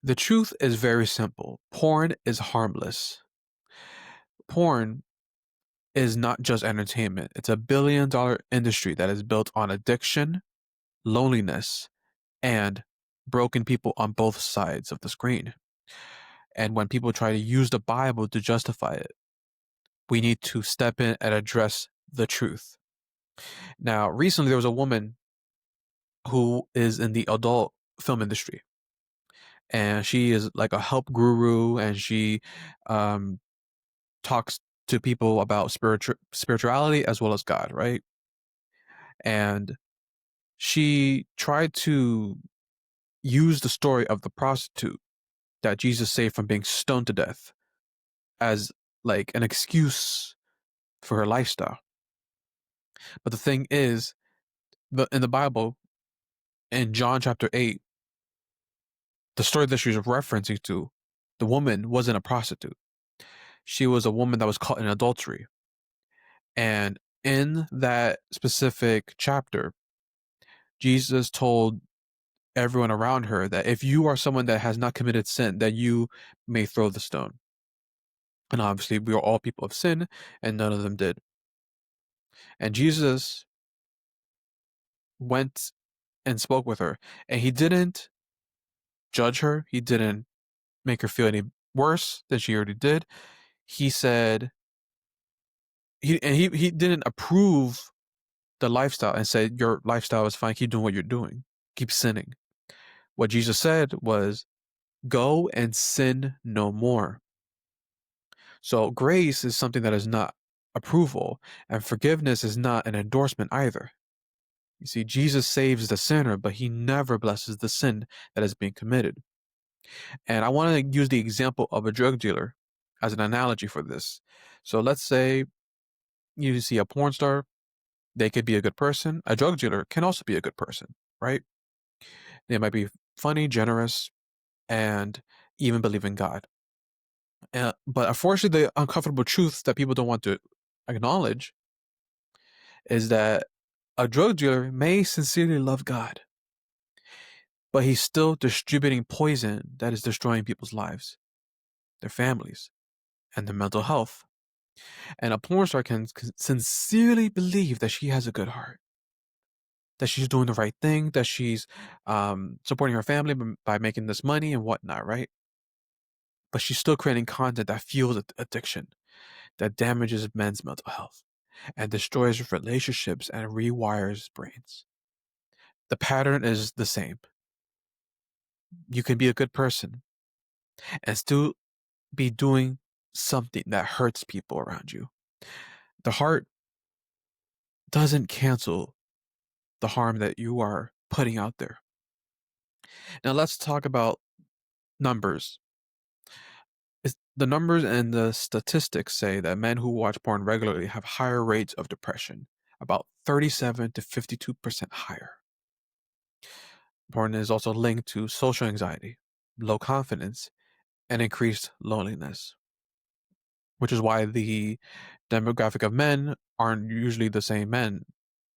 The truth is very simple. Porn is harmless. Porn is not just entertainment. It's a billion-dollar industry that is built on addiction, loneliness, and broken people on both sides of the screen. And when people try to use the Bible to justify it, we need to step in and address the truth. Now, recently there was a woman who is in the adult film industry, and she is like a help guru, and she um, talks to people about spirituality as well as God, right? And she tried to use the story of the prostitute that Jesus saved from being stoned to death as like an excuse for her lifestyle. But the thing is, in the Bible, in John chapter 8, the story that she's referencing to, the woman wasn't a prostitute. She was a woman that was caught in adultery. And in that specific chapter, Jesus told everyone around her that if you are someone that has not committed sin, that you may throw the stone. And obviously, we are all people of sin, and none of them did. And Jesus went and spoke with her, and he didn't judge her. He didn't make her feel any worse than she already did. He said he didn't approve the lifestyle and said your lifestyle is fine. Keep doing what you're doing. Keep sinning. What Jesus said was, "Go and sin no more." So grace is something that is not approval, and forgiveness is not an endorsement either. You see, Jesus saves the sinner, but he never blesses the sin that is being committed. And I want to use the example of a drug dealer as an analogy for this. So let's say you see a porn star, they could be a good person. A drug dealer can also be a good person, right? They might be funny, generous, and even believe in God. But unfortunately, the uncomfortable truth that people don't want to acknowledge is that a drug dealer may sincerely love God, but he's still distributing poison that is destroying people's lives, their families, and their mental health. And a porn star can sincerely believe that she has a good heart, that she's doing the right thing, that she's supporting her family by making this money and whatnot, right? But she's still creating content that fuels addiction, that damages men's mental health, and destroys relationships and rewires brains. The pattern is the same. You can be a good person and still be doing something that hurts people around you. The heart doesn't cancel the harm that you are putting out there. Now let's talk about numbers. The numbers and the statistics say that men who watch porn regularly have higher rates of depression, about 37 to 52% higher. Porn is also linked to social anxiety, low confidence, and increased loneliness, which is why the demographic of men aren't usually the same men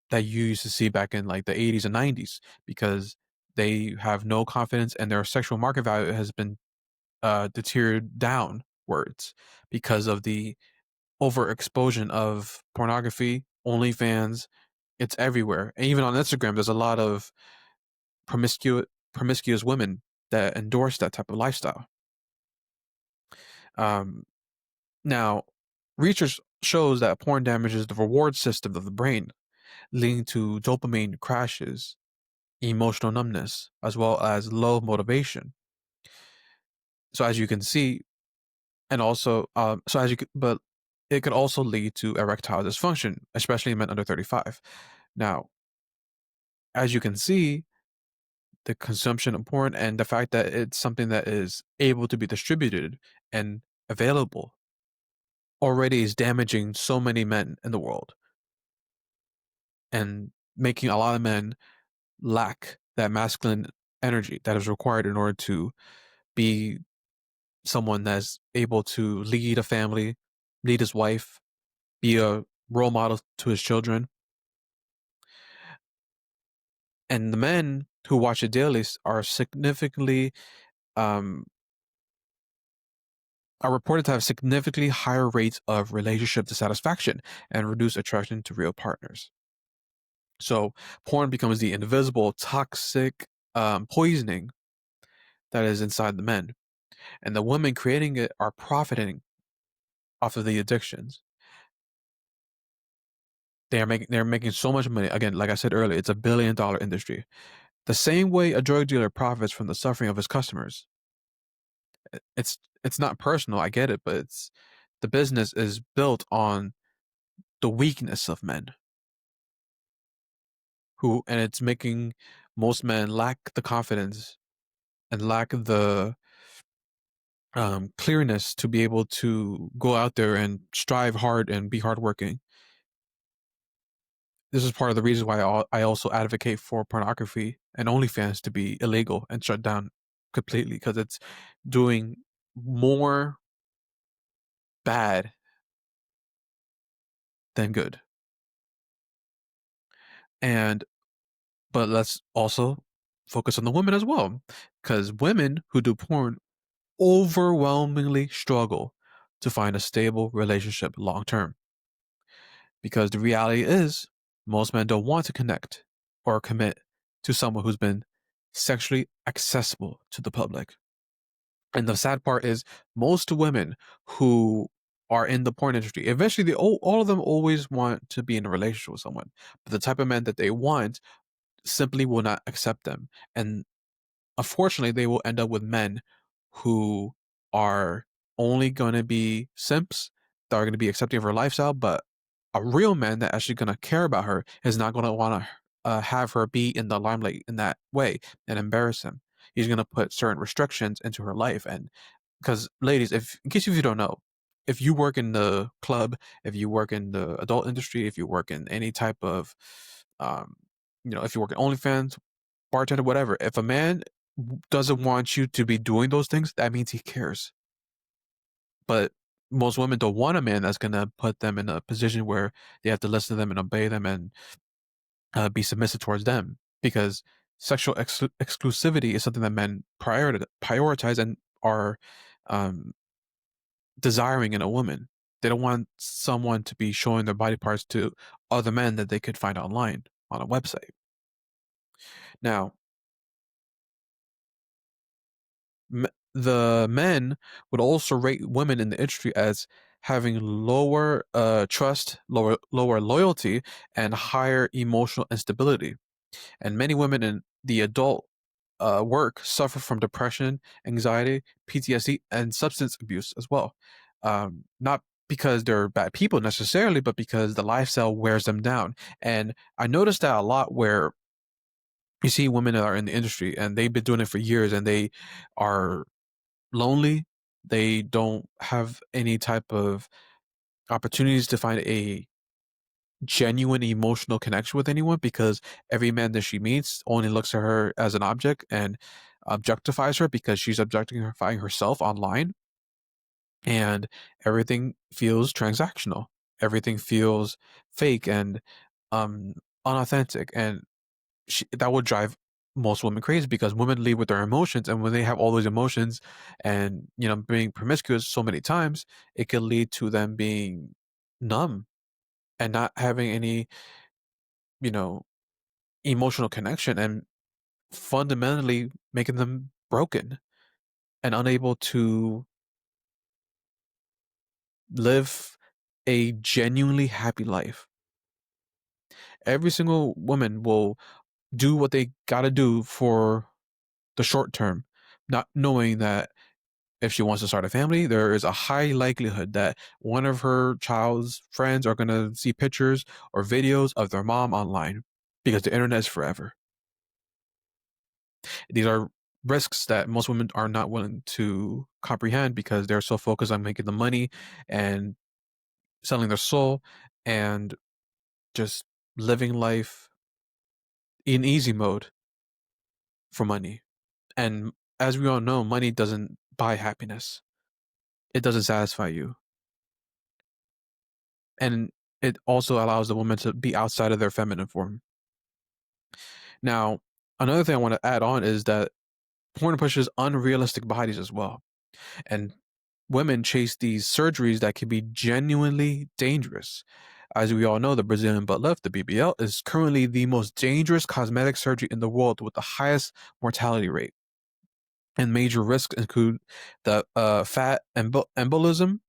that you used to see back in like the 80s and 90s, because they have no confidence and their sexual market value has been deteriorated downwards because of the overexposure of pornography, OnlyFans. It's everywhere. And even on Instagram, there's a lot of promiscuous women that endorse that type of lifestyle. Um, Now, research shows that porn damages the reward system of the brain, leading to dopamine crashes, emotional numbness, as well as low motivation. So as you can see, and also, but it could also lead to erectile dysfunction, especially in men under 35. Now, as you can see, the consumption of porn and the fact that it's something that is able to be distributed and available already is damaging so many men in the world and making a lot of men lack that masculine energy that is required in order to be someone that's able to lead a family, lead his wife, be a role model to his children. And the men who watch it daily are significantly um, are reported to have significantly higher rates of relationship dissatisfaction and reduced attraction to real partners. So porn becomes the invisible toxic poisoning that is inside the men, and the women creating it are profiting off of the addictions. They're making so much money. Again, like I said earlier, it's $1 billion industry. The same way a drug dealer profits from the suffering of his customers. It's not personal, I get it, but it's the business is built on the weakness of men and it's making most men lack the confidence and lack the clearness to be able to go out there and strive hard and be hardworking. This is part of the reason why I also advocate for pornography and OnlyFans to be illegal and shut down completely because it's doing more bad than good. And but let's also focus on the women as well, because women who do porn overwhelmingly struggle to find a stable relationship long term. Because the reality is, most men don't want to connect or commit to someone who's been sexually accessible to the public. And the sad part is, most women who are in the porn industry, eventually, all of them always want to be in a relationship with someone. But the type of men that they want simply will not accept them. And unfortunately, they will end up with men who are only going to be simps that are going to be accepting of her lifestyle, but a real man that actually going to care about her is not going to want to have her be in the limelight in that way and embarrass him. He's going to put certain restrictions into her life, and because ladies, if in case if you don't know, if you work in the club, if you work in the adult industry, if you work in any type of, um, if you work in OnlyFans, bartender, whatever, if a man doesn't want you to be doing those things, that means he cares. But most women don't want a man that's gonna put them in a position where they have to listen to them and obey them and be submissive towards them because sexual exclusivity is something that men prioritize and are um, desiring in a woman. They don't want someone to be showing their body parts to other men that they could find online on a website. Now, the men would also rate women in the industry as having lower trust, lower loyalty, and higher emotional instability. And many women in the adult work suffer from depression, anxiety, PTSD, and substance abuse as well. Not because they're bad people necessarily, but because the lifestyle wears them down. And I noticed that a lot where you see women that are in the industry and they've been doing it for years and they are lonely. They don't have any type of opportunities to find a genuine emotional connection with anyone because every man that she meets only looks at her as an object and objectifies her because she's objectifying herself online. And everything feels transactional. Everything feels fake and um, unauthentic. And that would drive most women crazy because women lead with their emotions, and when they have all those emotions and being promiscuous so many times, it could lead to them being numb and not having any you know emotional connection and fundamentally making them broken and unable to live a genuinely happy life. Every single woman will do what they got to do for the short term, not knowing that if she wants to start a family, there is a high likelihood that one of her child's friends are going to see pictures or videos of their mom online because the internet is forever. These are risks that most women are not willing to comprehend because they're so focused on making the money and selling their soul and just living life in easy mode for money. And as we all know, money doesn't buy happiness. It doesn't satisfy you. And it also allows the woman to be outside of their feminine form. Now, another thing I want to add on is that Porn pushes unrealistic bodies as well. And women chase these surgeries that can be genuinely dangerous. As we all know, the Brazilian butt lift, the BBL, is currently the most dangerous cosmetic surgery in the world with the highest mortality rate. And major risks include the fat embolism,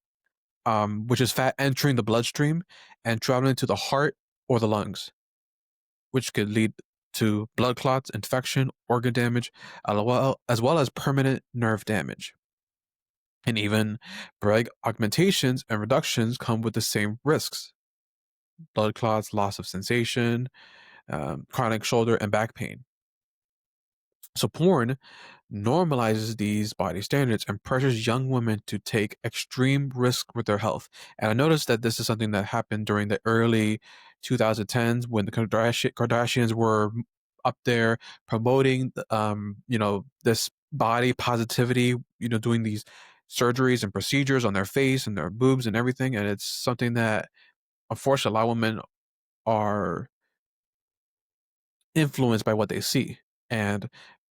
which is fat entering the bloodstream and traveling to the heart or the lungs, which could lead to blood clots, infection, organ damage, as well as permanent nerve damage. And even brag augmentations and reductions come with the same risks: blood clots, loss of sensation, chronic shoulder and back pain. So, porn normalizes these body standards and pressures young women to take extreme risk with their health. And I noticed that this is something that happened during the early 2010s when the Kardashians were up there promoting, this body positivity, doing these surgeries and procedures on their face and their boobs and everything. And it's something that, unfortunately, a lot of women are influenced by what they see. And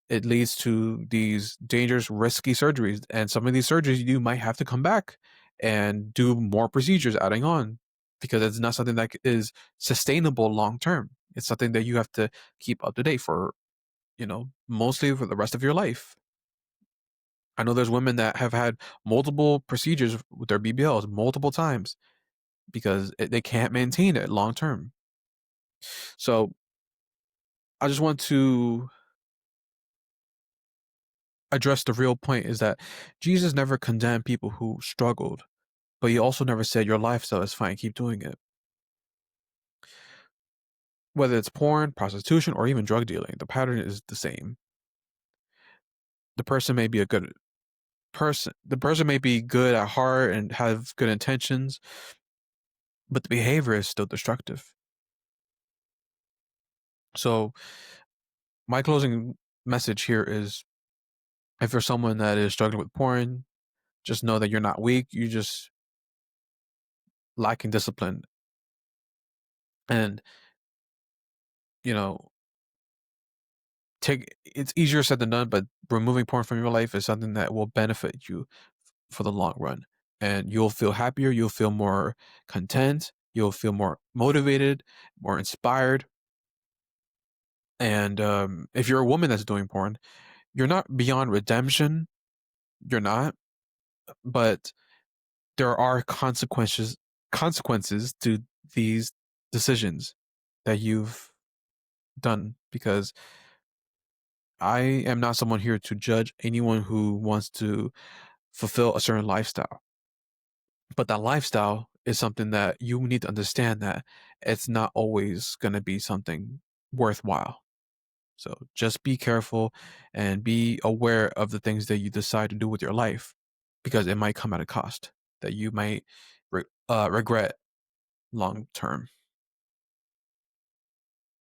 it leads to these dangerous, risky surgeries. And some of these surgeries, you might have to come back and do more procedures adding on because it's not something that is sustainable long term. It's something that you have to keep up to date for, mostly for the rest of your life. I know there's women that have had multiple procedures with their BBLs multiple times because they can't maintain it long term. So I just want to address the real point is that Jesus never condemned people who struggled, but he also never said your lifestyle is fine, keep doing it. Whether it's porn, prostitution, or even drug dealing, the pattern is the same. The person may be a good person. The person may be good at heart and have good intentions, but the behavior is still destructive. So my closing message here is if you're someone that is struggling with porn, just know that you're not weak. You're just lacking discipline. And, you know, it's easier said than done, but removing porn from your life is something that will benefit you for the long run. And you'll feel happier, you'll feel more content, you'll feel more motivated, more inspired. And if you're a woman that's doing porn, you're not beyond redemption. You're not, but there are consequences to these decisions that you've done because I am not someone here to judge anyone who wants to fulfill a certain lifestyle. But that lifestyle is something that you need to understand that it's not always going to be something worthwhile. So just be careful and be aware of the things that you decide to do with your life because it might come at a cost that you might regret long term.